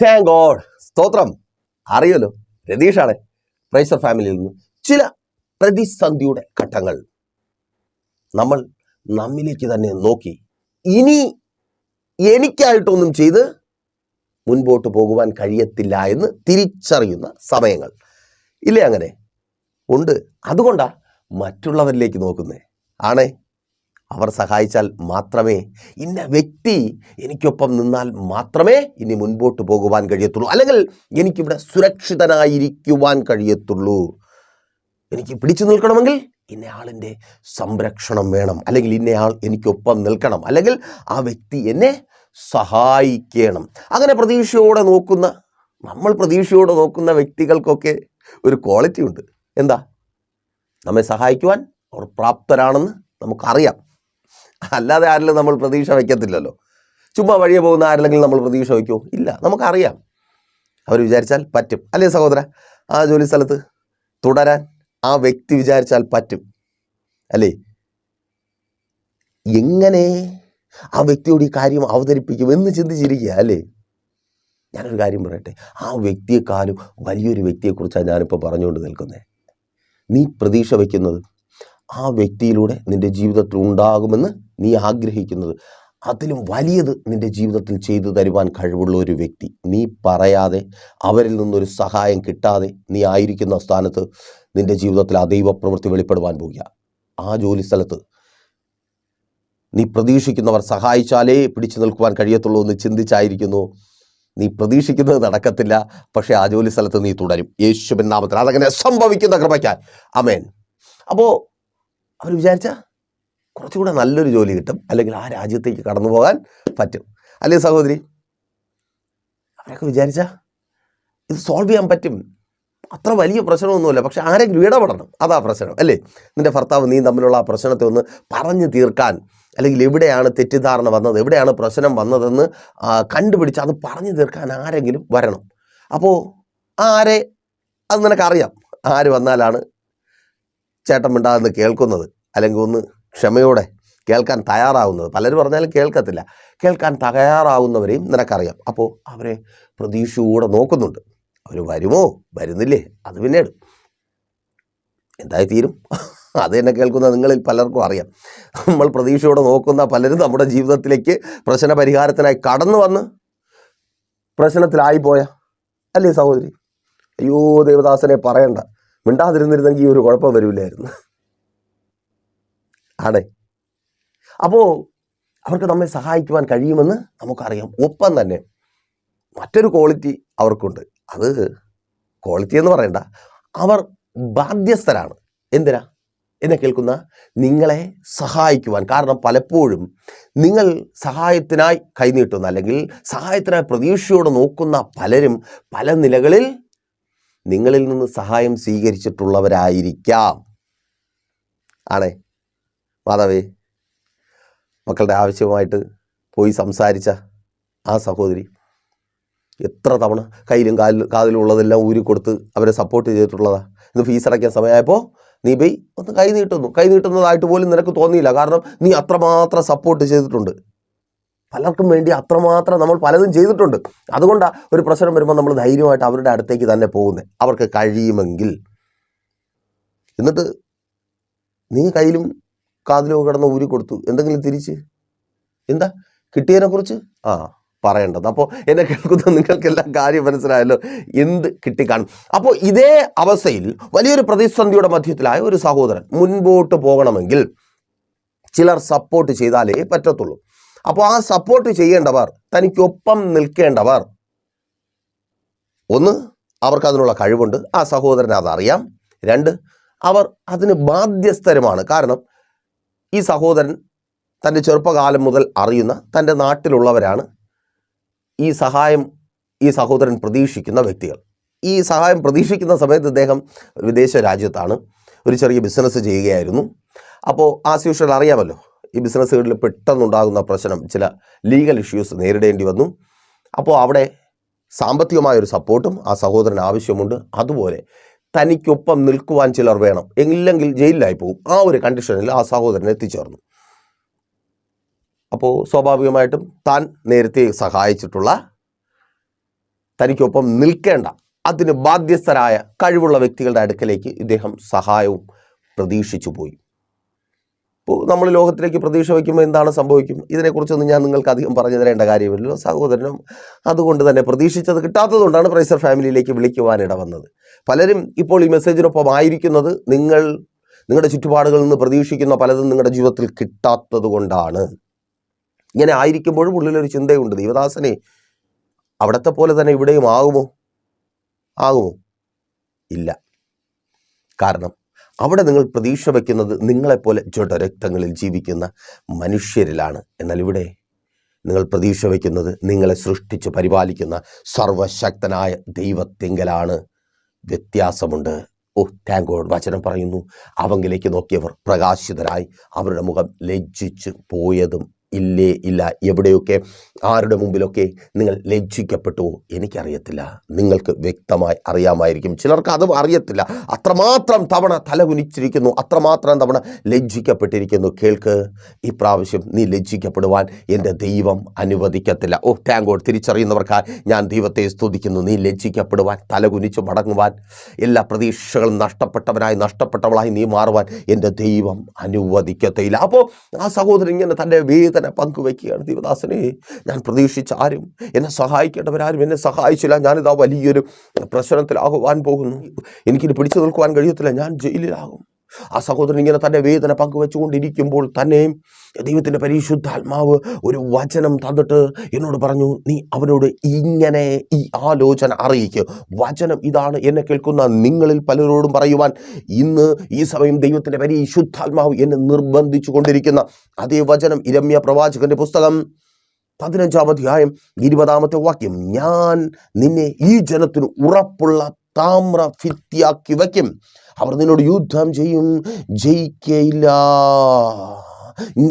Thank God, സ്തോത്രം. അറിയുമല്ലോ, രതീഷാണ് പ്രൈസർ ഫാമിലിയിൽ നിന്ന് ചില പ്രതിസന്ധിയുടെ ഘട്ടങ്ങൾ നമ്മൾ നമ്മിലേക്ക് തന്നെ നോക്കി ഇനി എനിക്കായിട്ടൊന്നും ചെയ്ത് മുൻപോട്ട് പോകുവാൻ കഴിയത്തില്ല എന്ന് തിരിച്ചറിയുന്ന സമയങ്ങൾ ഇല്ലേ? അങ്ങനെ ഉണ്ട്. അതുകൊണ്ടാണ് മറ്റുള്ളവരിലേക്ക് നോക്കുന്നേ. ആണേ, അവർ സഹായിച്ചാൽ മാത്രമേ, ഇന്ന വ്യക്തി എനിക്കൊപ്പം നിന്നാൽ മാത്രമേ ഇനി മുൻപോട്ട് പോകുവാൻ കഴിയത്തുള്ളൂ, അല്ലെങ്കിൽ എനിക്കിവിടെ സുരക്ഷിതനായിരിക്കുവാൻ കഴിയത്തുള്ളൂ. എനിക്ക് പിടിച്ചു നിൽക്കണമെങ്കിൽ ഇന്നയാളിൻ്റെ സംരക്ഷണം വേണം, അല്ലെങ്കിൽ ഇന്നയാൾ എനിക്കൊപ്പം നിൽക്കണം, അല്ലെങ്കിൽ ആ വ്യക്തി എന്നെ സഹായിക്കണം. അങ്ങനെ നമ്മൾ പ്രതീക്ഷയോടെ നോക്കുന്ന വ്യക്തികൾക്കൊക്കെ ഒരു ക്വാളിറ്റി ഉണ്ട്. എന്താ? നമ്മെ സഹായിക്കുവാൻ അവർ പ്രാപ്തരാണെന്ന് നമുക്കറിയാം. അല്ലാതെ ആരെങ്കിലും നമ്മൾ പ്രതീക്ഷ വയ്ക്കത്തില്ലല്ലോ. ചുമ്മാ വഴിയെ പോകുന്ന ആരെങ്കിലും നമ്മൾ പ്രതീക്ഷ വയ്ക്കുമോ? ഇല്ല. നമുക്കറിയാം അവർ വിചാരിച്ചാൽ പറ്റും. അല്ലേ സഹോദര? ആ ജോലി സ്ഥലത്ത് തുടരാൻ ആ വ്യക്തി വിചാരിച്ചാൽ പറ്റും, അല്ലേ? എങ്ങനെ ആ വ്യക്തിയോട് ഈ കാര്യം അവതരിപ്പിക്കും എന്ന് ചിന്തിച്ചിരിക്കുക, അല്ലേ? ഞാനൊരു കാര്യം പറയട്ടെ, ആ വ്യക്തിയെക്കാളും വലിയൊരു വ്യക്തിയെക്കുറിച്ചാണ് ഞാനിപ്പോൾ പറഞ്ഞുകൊണ്ട് നിൽക്കുന്നത്. നീ പ്രതീക്ഷ വയ്ക്കുന്നത്, ആ വ്യക്തിയിലൂടെ നിൻ്റെ ജീവിതത്തിൽ ഉണ്ടാകുമെന്ന് നീ ആഗ്രഹിക്കുന്നത്, അതിലും വലിയത് നിൻ്റെ ജീവിതത്തിൽ ചെയ്തു തരുവാൻ കഴിവുള്ള ഒരു വ്യക്തി, നീ പറയാതെ അവരിൽ നിന്നൊരു സഹായം കിട്ടാതെ നീ ആയിരിക്കുന്ന സ്ഥാനത്ത് നിൻ്റെ ജീവിതത്തിൽ ആ ദൈവപ്രവൃത്തി വെളിപ്പെടുവാൻ പോകുക. ആ ജോലി സ്ഥലത്ത് നീ പ്രതീക്ഷിക്കുന്നവർ സഹായിച്ചാലേ പിടിച്ചു നിൽക്കുവാൻ കഴിയത്തുള്ളൂ എന്ന് ചിന്തിച്ചായിരിക്കുന്നു നീ പ്രതീക്ഷിക്കുന്നത് നടക്കത്തില്ല. പക്ഷേ ആ ജോലി സ്ഥലത്ത് നീ തുടരും, യേശുവിൻ നാമത്തിൽ അതങ്ങനെ സംഭവിക്കുന്ന കൃപയ്ക്കാൻ. ആമേൻ. അപ്പോൾ അവർ വിചാരിച്ച കുറച്ചുകൂടെ നല്ലൊരു ജോലി കിട്ടും, അല്ലെങ്കിൽ ആ രാജ്യത്തേക്ക് കടന്നു പോകാൻ പറ്റും, അല്ലേ സഹോദരി? അവരൊക്കെ വിചാരിച്ച ഇത് സോൾവ് ചെയ്യാൻ പറ്റും, അത്ര വലിയ പ്രശ്നമൊന്നുമില്ല, പക്ഷെ ആരെങ്കിലും ഇടപെടണം, അതാ പ്രശ്നം, അല്ലേ? നിൻ്റെ ഭർത്താവ് നീ തമ്മിലുള്ള ആ പ്രശ്നത്തെ ഒന്ന് പറഞ്ഞു തീർക്കാൻ, അല്ലെങ്കിൽ എവിടെയാണ് തെറ്റിദ്ധാരണ വന്നത്, എവിടെയാണ് പ്രശ്നം വന്നതെന്ന് കണ്ടുപിടിച്ച് അത് പറഞ്ഞു തീർക്കാൻ ആരെങ്കിലും വരണം. അപ്പോൾ അത് നിനക്കറിയാം, ആര് വന്നാലാണ് ചേട്ടൻ മിണ്ടാതെന്ന് കേൾക്കുന്നത്, അല്ലെങ്കിൽ ഒന്ന് ക്ഷമയോടെ കേൾക്കാൻ തയ്യാറാവുന്നത്. പലരും പറഞ്ഞാലും കേൾക്കത്തില്ല. കേൾക്കാൻ തയ്യാറാവുന്നവരെയും നിനക്കറിയാം. അപ്പോൾ അവരെ പ്രതീക്ഷയോടെ നോക്കുന്നുണ്ട്. അവർ വരുമോ വരുന്നില്ലേ അത് പിന്നീട് എന്തായി തീരും, അത് തന്നെ കേൾക്കുന്ന നിങ്ങളിൽ പലർക്കും അറിയാം. നമ്മൾ പ്രതീക്ഷയോടെ നോക്കുന്ന പലരും നമ്മുടെ ജീവിതത്തിലേക്ക് പ്രശ്ന പരിഹാരത്തിനായി കടന്നു വന്ന് പ്രശ്നത്തിലായിപ്പോയ, അല്ലേ സഹോദരി? അയ്യോ ദേവദാസനെ പറയണ്ട, മിണ്ടാതിരുന്നിരുന്നെങ്കിൽ ഒരു കുഴപ്പം വരില്ലായിരുന്നു. ആടെ അപ്പോൾ അവർക്ക് നമ്മെ സഹായിക്കുവാൻ കഴിയുമെന്ന് നമുക്കറിയാം. ഒപ്പം തന്നെ മറ്റൊരു ക്വാളിറ്റി അവർക്കുണ്ട്. അത് ക്വാളിറ്റി എന്ന് പറയണ്ട, അവർ ബാധ്യസ്ഥരാണ്. എന്തിനാ? എന്നെ കേൾക്കുന്ന നിങ്ങളെ സഹായിക്കുവാൻ. കാരണം പലപ്പോഴും നിങ്ങൾ സഹായത്തിനായി കൈനീട്ടുന്ന, അല്ലെങ്കിൽ സഹായത്തിനായി പ്രതീക്ഷയോടെ നോക്കുന്ന പലരും പല നിലകളിൽ നിങ്ങളിൽ നിന്ന് സഹായം സ്വീകരിച്ചിട്ടുള്ളവരായിരിക്കാം. ആണേ മാതാവേ, മക്കളുടെ ആവശ്യമായിട്ട് പോയി സംസാരിച്ച ആ സഹോദരി എത്ര തവണ കയ്യിലും കാതിലും ഉള്ളതെല്ലാം ഊരി കൊടുത്ത് അവരെ സപ്പോർട്ട് ചെയ്തിട്ടുള്ളതാണ്. ഇന്ന് ഫീസ് അടയ്ക്കാൻ സമയമായപ്പോൾ നീ പോയി ഒന്ന് കൈ നീട്ടുന്നതായിട്ട് പോലും നിനക്ക് തോന്നിയില്ല. കാരണം നീ അത്രമാത്രം സപ്പോർട്ട് ചെയ്തിട്ടുണ്ട്. പലർക്കും വേണ്ടി അത്രമാത്രം നമ്മൾ പലതും ചെയ്തിട്ടുണ്ട്. അതുകൊണ്ടാണ് ഒരു പ്രശ്നം വരുമ്പോൾ നമ്മൾ ധൈര്യമായിട്ട് അവരുടെ അടുത്തേക്ക് തന്നെ പോകുന്നത്, അവർക്ക് കഴിയുമെങ്കിൽ. എന്നിട്ട് നീ കയ്യിലും കാതിലും കിടന്ന് ഊരി കൊടുത്തു, എന്തെങ്കിലും തിരിച്ച് എന്താ കിട്ടിയതിനെക്കുറിച്ച് പറയേണ്ടത്. അപ്പോൾ എന്നെ കേൾക്കുന്ന നിങ്ങൾക്കെല്ലാം കാര്യം മനസ്സിലായല്ലോ, എന്ത് കിട്ടിക്കാണും. അപ്പോൾ ഇതേ അവസ്ഥയിൽ വലിയൊരു പ്രതിസന്ധിയുടെ മധ്യത്തിലായ ഒരു സഹോദരൻ മുൻപോട്ട് പോകണമെങ്കിൽ ചിലർ സപ്പോർട്ട് ചെയ്താലേ പറ്റത്തുള്ളൂ. അപ്പോൾ ആ സപ്പോർട്ട് ചെയ്യേണ്ടവർ, തനിക്കൊപ്പം നിൽക്കേണ്ടവർ, ഒന്ന് അവർക്ക് അതിനുള്ള കഴിവുണ്ട്, ആ സഹോദരന് അതറിയാം. രണ്ട്, അവർ അതിന് ബാധ്യസ്ഥരുമാണ്. കാരണം ഈ സഹോദരൻ തൻ്റെ ചെറുപ്പകാലം മുതൽ അറിയുന്ന തൻ്റെ നാട്ടിലുള്ളവരാണ് ഈ സഹോദരൻ പ്രതീക്ഷിക്കുന്ന വ്യക്തികൾ. ഈ സഹായം പ്രതീക്ഷിക്കുന്ന സമയത്ത് ഇദ്ദേഹം വിദേശ രാജ്യത്താണ്, ഒരു ചെറിയ ബിസിനസ് ചെയ്യുകയായിരുന്നു. അപ്പോൾ ആസ് യൂഷ്വൽ അറിയാമല്ലോ, ഈ ബിസിനസ്സുകളിൽ പെട്ടെന്നുണ്ടാകുന്ന പ്രശ്നം, ചില ലീഗൽ ഇഷ്യൂസ് നേരിടേണ്ടി വന്നു. അപ്പോൾ അവിടെ സാമ്പത്തികമായൊരു സപ്പോർട്ടും ആ സഹോദരന് ആവശ്യമുണ്ട്. അതുപോലെ തനിക്കൊപ്പം നിൽക്കുവാൻ ചിലർ വേണം, ഇല്ലെങ്കിൽ ജയിലിലായി പോകും. ആ ഒരു കണ്ടീഷനിൽ ആ സഹോദരൻ എത്തിച്ചേർന്നു. അപ്പോൾ സ്വാഭാവികമായിട്ടും താൻ നേരത്തെ സഹായിച്ചിട്ടുള്ള തനിക്കൊപ്പം നിൽക്കേണ്ട, അതിന് ബാധ്യസ്ഥരായ കഴിവുള്ള വ്യക്തികളുടെ അടുക്കലേക്ക് ഇദ്ദേഹം സഹായവും പ്രതീക്ഷിച്ചു പോയി. ഇപ്പോൾ നമ്മൾ ലോകത്തിലേക്ക് പ്രതീക്ഷ വയ്ക്കുമ്പോൾ എന്താണ് സംഭവിക്കും? ഇതിനെക്കുറിച്ചൊന്നും ഞാൻ നിങ്ങൾക്ക് അധികം പറഞ്ഞു തരേണ്ട കാര്യമില്ലല്ലോ. സഹോദരനും അതുകൊണ്ട് തന്നെ പ്രതീക്ഷിച്ചത് കിട്ടാത്തതുകൊണ്ടാണ് പ്രൈസർ ഫാമിലിയിലേക്ക് വിളിക്കുവാനിട വന്നത്. പലരും ഇപ്പോൾ ഈ മെസ്സേജിനൊപ്പം ആയിരിക്കുന്നത് നിങ്ങളുടെ ചുറ്റുപാടുകളിൽ നിന്ന് പ്രതീക്ഷിക്കുന്ന പലതും നിങ്ങളുടെ ജീവിതത്തിൽ കിട്ടാത്തത് കൊണ്ടാണ്. ഇങ്ങനെ ആയിരിക്കുമ്പോഴും ഉള്ളിലൊരു ചിന്തയുണ്ട്, ദൈവദാസനെ അവിടത്തെ പോലെ തന്നെ ഇവിടെയും ആകുമോ? ഇല്ല. കാരണം അവിടെ നിങ്ങൾ പ്രതീക്ഷ വയ്ക്കുന്നത് നിങ്ങളെപ്പോലെ ജഡരക്തങ്ങളിൽ ജീവിക്കുന്ന മനുഷ്യരിലാണ്. എന്നാൽ ഇവിടെ നിങ്ങൾ പ്രതീക്ഷ വയ്ക്കുന്നത് നിങ്ങളെ സൃഷ്ടിച്ച് പരിപാലിക്കുന്ന സർവശക്തനായ ദൈവത്തിങ്കലാണ്. വ്യത്യാസമുണ്ട്. Thank God. വചനം പറയുന്നു, അവങ്കിലേക്ക് നോക്കിയവർ പ്രകാശിതരായി അവരുടെ മുഖം ലജ്ജിച്ച് പോയതും ഇല്ല. എവിടെയൊക്കെ ആരുടെ മുമ്പിലൊക്കെ നിങ്ങൾ ലജ്ജിക്കപ്പെട്ടുവോ എനിക്കറിയത്തില്ല. നിങ്ങൾക്ക് വ്യക്തമായി അറിയാമായിരിക്കും. ചിലർക്ക് അതും അറിയത്തില്ല. അത്രമാത്രം തവണ തലകുനിച്ചിരിക്കുന്നു, അത്രമാത്രം തവണ ലജ്ജിക്കപ്പെട്ടിരിക്കുന്നു. കേൾക്ക്, ഈ പ്രാവശ്യം നീ ലജ്ജിക്കപ്പെടുവാൻ എൻ്റെ ദൈവം അനുവദിക്കത്തില്ല. Thank God. തിരിച്ചറിയുന്നവർക്കായി ഞാൻ ദൈവത്തെ സ്തുതിക്കുന്നു. നീ ലജ്ജിക്കപ്പെടുവാൻ, തലകുനിച്ച് മടങ്ങുവാൻ, എല്ലാ പ്രതീക്ഷകളും നഷ്ടപ്പെട്ടവളായി നീ മാറുവാൻ എൻ്റെ ദൈവം അനുവദിക്കത്തില്ല. അപ്പോൾ ആ സഹോദരൻ ഇങ്ങനെ തൻ്റെ വേദന പങ്കുവയ്ക്കുകയാണ്. ദൈവദാസനെ, ഞാൻ പ്രതീക്ഷിച്ച ആരും, എന്നെ സഹായിക്കേണ്ടവരാരും എന്നെ സഹായിച്ചില്ല. ഞാനിതാ വലിയൊരു പ്രശ്നത്തിലാകുവാൻ പോകുന്നു. എനിക്കിത് പിടിച്ചു നിൽക്കുവാൻ കഴിയത്തില്ല. ഞാൻ ജയിലിലാകും. ആ സഹോദരൻ ഇങ്ങനെ തൻ്റെ വേദന പങ്കുവെച്ചുകൊണ്ടിരിക്കുമ്പോൾ തന്നെ ദൈവത്തിൻ്റെ പരിശുദ്ധാത്മാവ് ഒരു വചനം തന്നിട്ട് എന്നോട് പറഞ്ഞു, നീ അവനോട് ഇങ്ങനെ ഈ ആലോചന അറിയിക്കുക. വചനം ഇതാണ്, എന്നെ കേൾക്കുന്ന നിങ്ങളിൽ പലരോടും പറയുവാൻ ഇന്ന് ഈ സമയം ദൈവത്തിൻ്റെ പരിശുദ്ധാത്മാവ് എന്നെ നിർബന്ധിച്ചു കൊണ്ടിരിക്കുന്ന അതേ വചനം. യിരെമ്യാ പ്രവാചകന്റെ പുസ്തകം 15-ാം അധ്യായം 20-ാമത്തെ വാക്യം. ഞാൻ നിന്നെ ഈ ജനത്തിന് ഉറപ്പുള്ള താമ്ര ഭിത്തിയാക്കി വയ്ക്കും. അവർ നിന്നോട് യുദ്ധം ചെയ്യും, ജയിക്കയില്ല.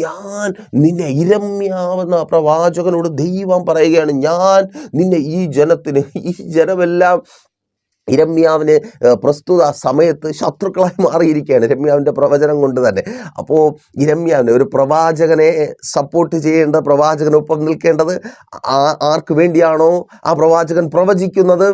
ഞാൻ നിന്നെ, യിരെമ്യാവെന്ന പ്രവാചകനോട് ദൈവം പറയുകയാണ്, ഞാൻ നിന്നെ ഈ ജനമെല്ലാം യിരെമ്യാവിന് പ്രസ്തുത സമയത്ത് ശത്രുക്കളായി മാറിയിരിക്കുകയാണ് യിരെമ്യാവിൻ്റെ പ്രവചനം കൊണ്ട് തന്നെ. അപ്പോൾ യിരെമ്യാവിന് ഒരു പ്രവാചകനെ സപ്പോർട്ട് ചെയ്യേണ്ട, പ്രവാചകനൊപ്പം നിൽക്കേണ്ടത് ആർക്ക് വേണ്ടിയാണോ ആ പ്രവാചകൻ പ്രവചിക്കുന്നത്,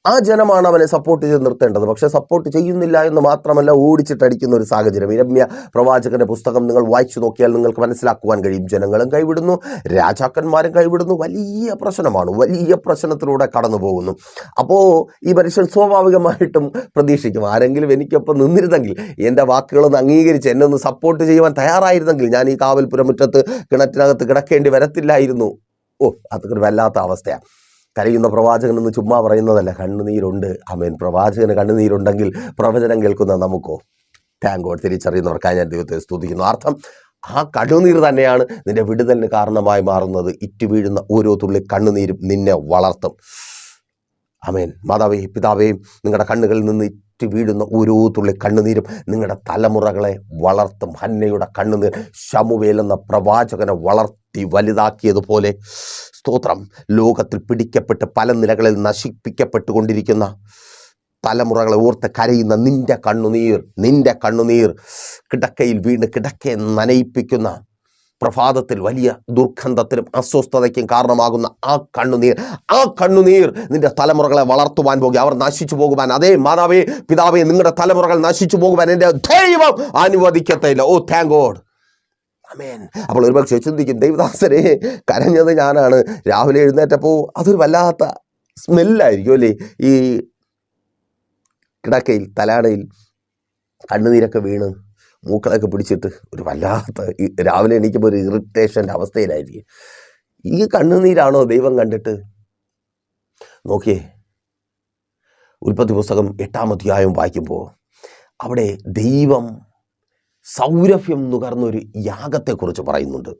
ആ ജനമാണ് അവനെ സപ്പോർട്ട് ചെയ്ത് നിർത്തേണ്ടത്. പക്ഷെ സപ്പോർട്ട് ചെയ്യുന്നില്ല എന്ന് മാത്രമല്ല, ഓടിച്ചിട്ടടിക്കുന്ന ഒരു സാഹചര്യം. യിരെമ്യാ പ്രവാചകന്റെ പുസ്തകം നിങ്ങൾ വായിച്ചു നോക്കിയാൽ നിങ്ങൾക്ക് മനസ്സിലാക്കുവാൻ കഴിയും. ജനങ്ങളും കൈവിടുന്നു, രാജാക്കന്മാരും കൈവിടുന്നു. വലിയ പ്രശ്നമാണ്, വലിയ പ്രശ്നത്തിലൂടെ കടന്നു പോകുന്നു. അപ്പോൾ ഈ മനുഷ്യൻ സ്വാഭാവികമായിട്ടും പ്രതീക്ഷിക്കും, ആരെങ്കിലും എനിക്കൊപ്പം നിന്നിരുന്നെങ്കിൽ, എൻ്റെ വാക്കുകളൊന്ന് അംഗീകരിച്ച് എന്നെ ഒന്ന് സപ്പോർട്ട് ചെയ്യുവാൻ തയ്യാറായിരുന്നെങ്കിൽ ഞാൻ ഈ കാവൽപുരമുറ്റത്ത് കിണറ്റിനകത്ത് കിടക്കേണ്ടി വരത്തില്ലായിരുന്നു. അതൊക്കെ ഒരു വല്ലാത്ത അവസ്ഥയാണ്. കരയുന്ന പ്രവാചകൻ എന്ന് ചുമ്മാ പറയുന്നതല്ല, കണ്ണുനീരുണ്ട്. ആമേൻ. പ്രവാചകന് കണ്ണുനീരുണ്ടെങ്കിൽ പ്രവചനം കേൾക്കുന്ന നമുക്കോ? Thank God. തിരിച്ചറിയുന്നവർക്കായി ഞാൻ ദൈവത്തെ സ്തുതിക്കുന്നു. അർത്ഥം, ആ കണ്ണുനീർ തന്നെയാണ് നിന്റെ വിടുതലിന് കാരണമായി മാറുന്നത്. ഇറ്റു വീഴുന്ന ഓരോ തുള്ളി കണ്ണുനീരും നിന്നെ വളർത്തും. ആമേൻ. മാതാവേ, പിതാവേ, നിങ്ങളുടെ കണ്ണുകളിൽ നിന്ന് ഇറ്റു വീഴുന്ന ഓരോ തുള്ളി കണ്ണുനീരും നിങ്ങളുടെ തലമുറകളെ വളർത്തും. ഹന്നയുടെ കണ്ണുനീർ ശമൂവേൽ എന്ന പ്രവാചകനെ വളർത്തി വലുതാക്കിയതുപോലെ, സ്തോത്രം, ലോകത്തിൽ പിടിക്കപ്പെട്ട് പല നിലകളിൽ നശിപ്പിക്കപ്പെട്ടുകൊണ്ടിരിക്കുന്ന തലമുറകളെ ഓർത്ത് കരയുന്ന നിന്റെ കണ്ണുനീർ കിടക്കയിൽ വീണ് കിടക്കയെ നനയിപ്പിക്കുന്ന, പ്രഭാതത്തിൽ വലിയ ദുർഗന്ധത്തിനും അസ്വസ്ഥതയ്ക്കും കാരണമാകുന്ന ആ കണ്ണുനീർ നിന്റെ തലമുറകളെ വളർത്തുവാൻ പോകുക. അവർ നശിച്ചു പോകുവാൻ, അതേ മാതാവേ, പിതാവേ, നിങ്ങളുടെ തലമുറകൾ നശിച്ചു പോകുവാൻ എൻ്റെ ദൈവം അനുവദിക്കത്തില്ല. Thank God. ആമേൻ. അപ്പോൾ ഒരുപക്ഷെ ചിന്തിക്കും, ദൈവദാസനെ കരഞ്ഞത് ഞാനാണ്. രാവിലെ എഴുന്നേറ്റപ്പോൾ അതൊരു വല്ലാത്ത സ്മെല്ലായിരിക്കും അല്ലേ? ഈ കിടക്കയിൽ, തലാടയിൽ കണ്ണുനീരൊക്കെ വീണ് മൂക്കളൊക്കെ പിടിച്ചിട്ട് ഒരു വല്ലാത്ത, രാവിലെ എണീക്കുമ്പോൾ ഒരു ഇറിറ്റേഷൻ്റെ അവസ്ഥയിലായിരിക്കും. ഈ കണ്ണുനീരാണോ ദൈവം കണ്ടിട്ട്? നോക്കിയേ, ഉൽപ്പത്തി പുസ്തകം 8-ാം അധ്യായം വായിക്കുമ്പോൾ അവിടെ ദൈവം സൗരഭ്യം നുകർന്നൊരു യാഗത്തെക്കുറിച്ച് പറയുന്നുണ്ട്.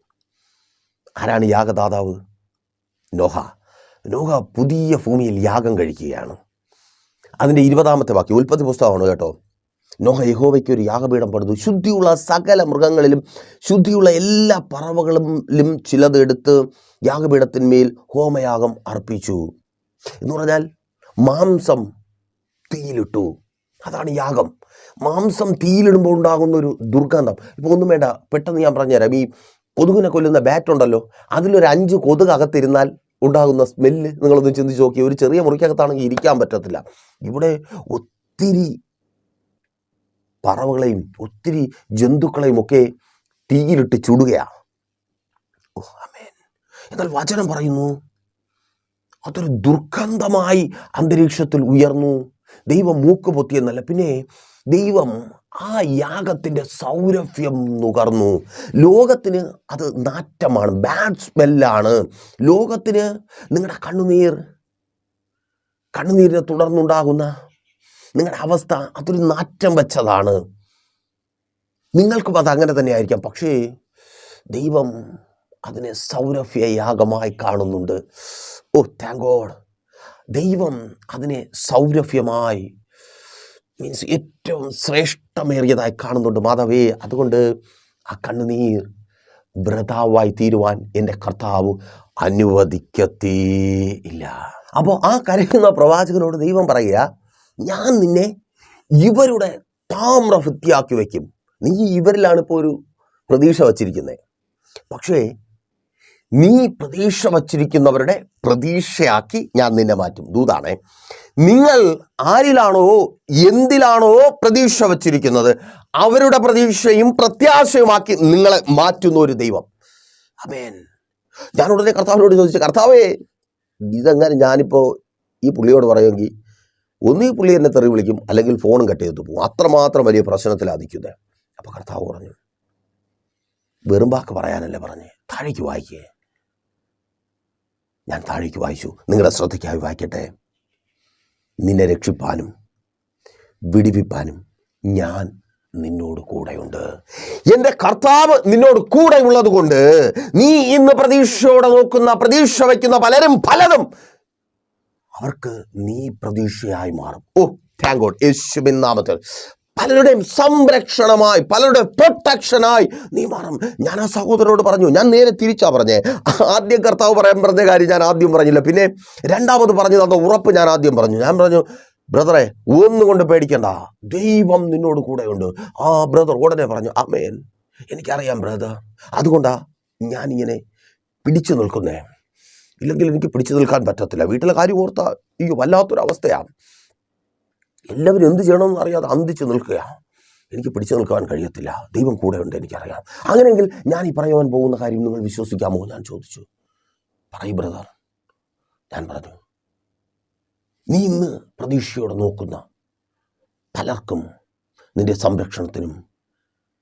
ആരാണ് യാഗദാതാവ്? നോഹ പുതിയ ഭൂമിയിൽ യാഗം കഴിക്കുകയാണ്. അതിൻ്റെ 20-ാമത്തെ വാക്യം, ഉൽപ്പത്തി പുസ്തകമാണ് കേട്ടോ. നോഹ യഹോവയ്ക്ക് ഒരു യാഗപീഠം പണിതു, ശുദ്ധിയുള്ള സകല മൃഗങ്ങളിലും ശുദ്ധിയുള്ള എല്ലാ പറവകളിലും ചിലതെടുത്ത് യാഗപീഠത്തിന്മേൽ ഹോമയാഗം അർപ്പിച്ചു. എന്ന് പറഞ്ഞാൽ മാംസം തീയിലിട്ടു. അതാണ് യാഗം. മാംസം തീയിലിടുമ്പോൾ ഉണ്ടാകുന്ന ഒരു ദുർഗന്ധം. ഇപ്പോൾ ഒന്നും വേണ്ട, പെട്ടെന്ന് ഞാൻ പറഞ്ഞുതരാം. ഈ കൊതുകിനെ കൊല്ലുന്ന ബാറ്റ് ഉണ്ടല്ലോ, അതിലൊരു 5 കൊതുക് അകത്തിരുന്നാൽ ഉണ്ടാകുന്ന സ്മെല്ല് നിങ്ങളൊന്ന് ചിന്തിച്ച് നോക്കി. ഒരു ചെറിയ മുറിക്കകത്താണെങ്കിൽ ഇരിക്കാൻ പറ്റത്തില്ല. ഇവിടെ ഒത്തിരി പറവകളെയും ഒത്തിരി ജന്തുക്കളെയും ഒക്കെ തീയിലിട്ട് ചുടുകയാണ്. എന്നാൽ വചനം പറയുന്നു അതൊരു ദുർഗന്ധമായി അന്തരീക്ഷത്തിൽ ഉയർന്നു. ദൈവം മൂക്ക് പൊത്തിയെന്നല്ല, പിന്നെ ദൈവം ആ യാഗത്തിൻ്റെ സൗരഭ്യം നുകർന്നു. ലോകത്തിന് അത് നാറ്റമാണ്, ബാഡ് സ്മെല്ലാണ്. ലോകത്തിന് നിങ്ങളുടെ കണ്ണുനീരിനെ തുടർന്നുണ്ടാകുന്ന നിങ്ങളുടെ അവസ്ഥ അതൊരു നാറ്റം വെച്ചതാണ്. നിങ്ങൾക്കും അത് അങ്ങനെ തന്നെ ആയിരിക്കാം. പക്ഷേ ദൈവം അതിനെ സൗരഭ്യ യാഗമായി കാണുന്നുണ്ട്. ഓ താങ്ക് ഗോഡ്. ദൈവം അതിനെ സൗരഭ്യമായി, മീൻസ് ഏറ്റവും ശ്രേഷ്ഠമേറിയതായി കാണുന്നുണ്ട്. മാതാവേ, അതുകൊണ്ട് ആ കണ്ണുനീർ വ്രതാവായി തീരുവാൻ എൻ്റെ കർത്താവ് അനുവദിക്കത്തേയില്ല. അപ്പോൾ ആ കരയുന്ന പ്രവാചകനോട് ദൈവം പറയുക, ഞാൻ നിന്നെ ഇവരുടെ താമ്രഭിത്തിയാക്കി വയ്ക്കും. നീ ഇവരിലാണ് ഇപ്പോൾ ഒരു പ്രതീക്ഷ വച്ചിരിക്കുന്നത്. പക്ഷേ നീ പ്രതീക്ഷ വച്ചിരിക്കുന്നവരുടെ പ്രതീക്ഷയാക്കി ഞാൻ നിന്നെ മാറ്റും. ദൂതാണേ, നിങ്ങൾ ആരിലാണോ എന്തിലാണോ പ്രതീക്ഷ വച്ചിരിക്കുന്നത് അവരുടെ പ്രതീക്ഷയും പ്രത്യാശയുമാക്കി നിങ്ങളെ മാറ്റുന്ന ഒരു ദൈവം. ആമേൻ. ഞാൻ ഉടനെ കർത്താവിനോട് ചോദിച്ചു, കർത്താവേ, ഇതെങ്ങനെ ഞാനിപ്പോൾ ഈ പുള്ളിയോട് പറയുമെങ്കിൽ ഒന്നീ പുള്ളി എന്നെ തെറി വിളിക്കും, അല്ലെങ്കിൽ ഫോണും കട്ട് ചെയ്തിട്ട് പോകും. അത്രമാത്രം വലിയ പ്രശ്നത്തിലാധിക്കുന്നത്. അപ്പോൾ കർത്താവ് പറഞ്ഞു, വെറും വാക്ക് പറയാനല്ലേ പറഞ്ഞേ, താഴേക്ക് വായിക്കേ. ഞാൻ താഴേക്ക് വായിച്ചു. നിങ്ങളുടെ ശ്രദ്ധയ്ക്കായി വായിക്കട്ടെ. നിന്നെ രക്ഷിപ്പാനും വിടിവിപ്പാനും ഞാൻ നിന്നോട് കൂടെയുണ്ട്. എൻ്റെ കർത്താവ് നിന്നോട് കൂടെ ഉള്ളത് കൊണ്ട് നീ ഇന്ന് പ്രതീക്ഷയോടെ നോക്കുന്ന, പ്രതീക്ഷ വയ്ക്കുന്ന പലരും പലതും അവർക്ക് നീ പ്രതീക്ഷയായി മാറും. ഓ താങ്ക് ഗോഡ്. യേശുവിൻ നാമത്തിൽ പലരുടെയും സംരക്ഷണമായി, പലരുടെ പ്രൊട്ടക്ഷനായി നീ മാറും. ഞാൻ ആ സഹോദരനോട് പറഞ്ഞു, ഞാൻ നേരെ തിരിച്ചാ പറഞ്ഞേ. ആദ്യം കർത്താവ് പറഞ്ഞ കാര്യം ഞാൻ ആദ്യം പറഞ്ഞില്ല, പിന്നെ രണ്ടാമത് പറഞ്ഞത് അത് ഉറപ്പ് ഞാൻ ആദ്യം പറഞ്ഞു. ഞാൻ പറഞ്ഞു, ബ്രദറെ, ഒന്നും കൊണ്ട് പേടിക്കണ്ട, ദൈവം നിന്നോട് കൂടെയുണ്ട്. ആ ബ്രദർ ഉടനെ പറഞ്ഞു, ആമേൻ, എനിക്കറിയാം ബ്രദർ, അതുകൊണ്ടാ ഞാനിങ്ങനെ പിടിച്ചു നിൽക്കുന്നേ. ഇല്ലെങ്കിൽ എനിക്ക് പിടിച്ചു നിൽക്കാൻ പറ്റത്തില്ല. വീട്ടിലെ കാര്യം ഓർത്താ അയ്യോ വല്ലാത്തൊരവസ്ഥയാണ്. എല്ലാവരും എന്ത് ചെയ്യണമെന്ന് അറിയാതെ അന്തിച്ച് നിൽക്കുക. എനിക്ക് പിടിച്ചു നിൽക്കാൻ കഴിയത്തില്ല. ദൈവം കൂടെയുണ്ട്, എനിക്കറിയാം. അങ്ങനെയെങ്കിൽ ഞാൻ ഈ പറയുവാൻ പോകുന്ന കാര്യം നിങ്ങൾ വിശ്വസിക്കാമോ? ഞാൻ ചോദിച്ചു. പറയൂ ബ്രദർ. ഞാൻ പറഞ്ഞു, നീ ഇന്ന് പ്രതീക്ഷയോടെ നോക്കുന്ന പലർക്കും നിന്റെ സംരക്ഷണത്തിനും